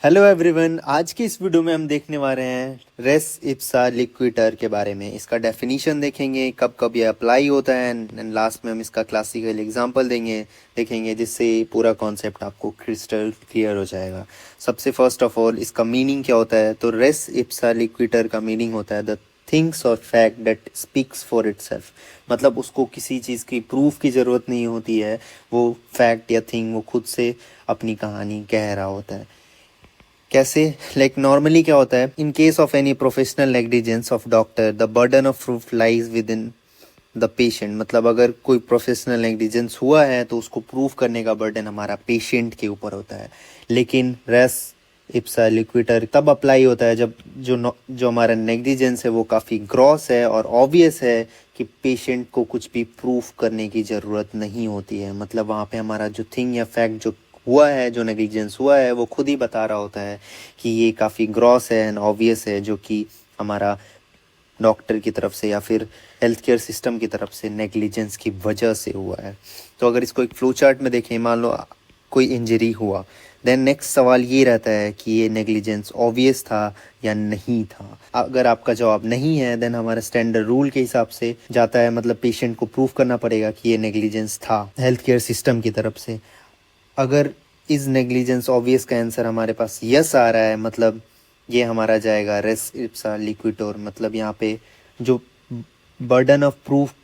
Hello everyone, आज की इस वीडियो में हम देखने वाले हैं रेस इप्सा लिक्विटर के बारे में। इसका डेफिनेशन देखेंगे, कब कब ये अप्लाई होता है, एंड लास्ट में हम इसका क्लासिकल एग्जांपल देखेंगे जिससे पूरा कॉन्सेप्ट आपको क्रिस्टल क्लियर हो जाएगा। सबसे फर्स्ट ऑफ ऑल इसका मीनिंग क्या होता है, तो रेस इप्सा लिक्विटर का मीनिंग होता है द थिंग्स और fact that speaks for itself. मतलब उसको किसी चीज़ की प्रूफ की ज़रूरत नहीं होती है, वो फैक्ट या थिंग वो खुद से अपनी कहानी कह रहा होता है। कैसे? लाइक नॉर्मली क्या होता है, in case of any professional negligence of doctor the burden of proof lies with in the patient. मतलब अगर कोई प्रोफेशनल नेग्लिजेंस हुआ है तो उसको प्रूफ करने का बर्डन हमारा पेशेंट के ऊपर होता है। लेकिन रेस इप्सा लिक्विटर तब अप्लाई होता है जब जो हमारा नेग्लिजेंस है वो काफ़ी ग्रॉस है और ऑब्वियस है कि पेशेंट को कुछ भी प्रूफ करने की ज़रूरत नहीं होती है। मतलब वहाँ पे हमारा जो थिंग या फैक्ट जो हुआ है, जो नेग्लिजेंस हुआ है, वो खुद ही बता रहा होता है कि ये काफ़ी ग्रॉस है एंड ऑब्वियस है, जो कि हमारा डॉक्टर की तरफ से या फिर हेल्थ केयर सिस्टम की तरफ से नेग्लिजेंस की वजह से हुआ है। तो अगर इसको एक फ्लो चार्ट में देखें, मान लो कोई इंजरी हुआ, देन नेक्स्ट सवाल ये रहता है कि ये नेग्लिजेंस ऑब्वियस था या नहीं था। अगर आपका जवाब नहीं है, देन हमारा स्टैंडर्ड रूल के हिसाब से जाता है, मतलब पेशेंट को प्रूव करना पड़ेगा कि ये नेग्लिजेंस था हेल्थ केयर सिस्टम की तरफ से। अगर इस नेग्लिजेंस ऑब्वियस का आंसर हमारे पास यस आ रहा है, मतलब ये हमारा जाएगा रेस इप्सा लिक्विटोर। मतलब यहाँ पे जो बर्डन ऑफ प्रूफ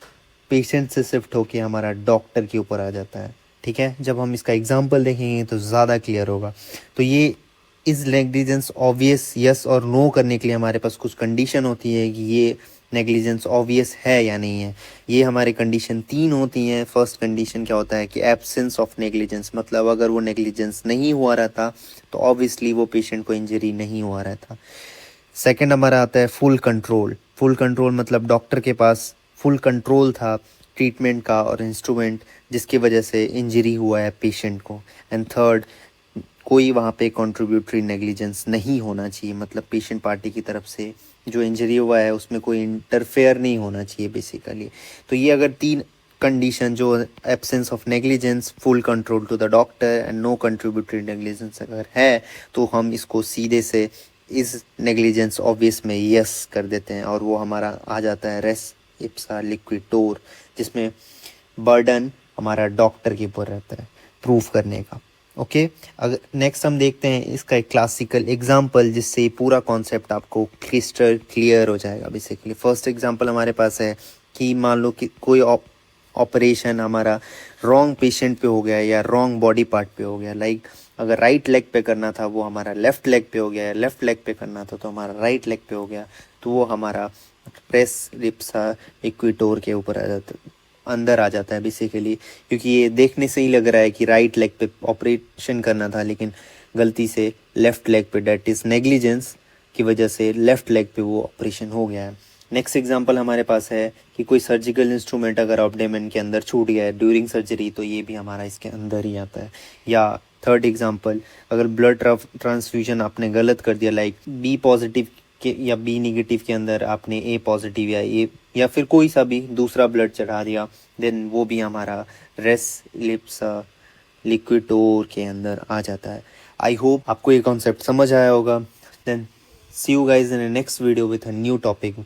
पेशेंट से शिफ्ट होके हमारा डॉक्टर के ऊपर आ जाता है। ठीक है, जब हम इसका एग्जांपल देखेंगे तो ज़्यादा क्लियर होगा। तो ये इस नेग्लिजेंस ऑब्वियस यस और नो करने के लिए हमारे पास कुछ कंडीशन होती है कि ये नेग्लिजेंस ऑब्वियस है या नहीं है। ये हमारे कंडीशन 3 होती हैं। फर्स्ट कंडीशन क्या होता है कि एब्सेंस ऑफ नेग्लिजेंस, मतलब अगर वो नेग्लिजेंस नहीं हुआ रहता तो ऑब्वियसली वो पेशेंट को इंजरी नहीं हुआ रहता। सेकंड हमारा आता है फुल कंट्रोल। फुल कंट्रोल मतलब डॉक्टर के पास फुल कंट्रोल था ट्रीटमेंट का और इंस्ट्रूमेंट, जिसकी वजह से इंजरी हुआ है पेशेंट को। एंड थर्ड, कोई वहाँ पे कंट्रीब्यूटरी नेग्लिजेंस नहीं होना चाहिए, मतलब पेशेंट पार्टी की तरफ से जो इंजरी हुआ है उसमें कोई इंटरफेयर नहीं होना चाहिए बेसिकली। तो ये अगर 3 कंडीशन, जो absence of negligence, full control to the doctor and no contributory negligence अगर है, तो हम इसको सीधे से इस नेग्लिजेंस ऑब्वियस में यस कर देते हैं और वो हमारा आ जाता है रेस इप्सा लिक्विटोर, जिसमें बर्डन हमारा डॉक्टर के ऊपर रहता है प्रूफ करने का। ओके, अगर नेक्स्ट हम देखते हैं इसका एक क्लासिकल एग्जांपल, जिससे पूरा कॉन्सेप्ट आपको क्रिस्टल क्लियर हो जाएगा। बेसिकली फर्स्ट एग्जांपल हमारे पास है कि मान लो कि कोई ऑपरेशन हमारा रॉन्ग पेशेंट पे हो गया या रॉन्ग बॉडी पार्ट पे हो गया। लाइक अगर राइट लेग पे करना था वो हमारा लेफ्ट लेग पे हो गया, लेफ्ट लेग पे करना था तो हमारा राइट लेग पे हो गया। तो वो हमारा रेस रिप्सा इक्विटोर के ऊपर आ जाता, अंदर आ जाता है बेसिकली, क्योंकि ये देखने से ही लग रहा है कि राइट लेग पे ऑपरेशन करना था, लेकिन गलती से लेफ्ट लेग पे, डेट इज़ नेग्लिजेंस की वजह से लेफ्ट लेग पे वो ऑपरेशन हो गया है। नेक्स्ट एग्जांपल हमारे पास है कि कोई सर्जिकल इंस्ट्रूमेंट अगर एब्डोमेन के अंदर छूट गया है ड्यूरिंग सर्जरी, तो ये भी हमारा इसके अंदर ही आता है। या थर्ड एग्जांपल, अगर ब्लड ट्रांसफ्यूजन आपने गलत कर दिया, लाइक बी पॉजिटिव के या बी निगेटिव के अंदर आपने ए पॉजिटिव या फिर कोई सा भी दूसरा ब्लड चढ़ा दिया, देन वो भी हमारा रेस लिप्स लिक्विटोर के अंदर आ जाता है। आई होप आपको ये कॉन्सेप्ट समझ आया होगा। Then see you guys in next video with a new topic.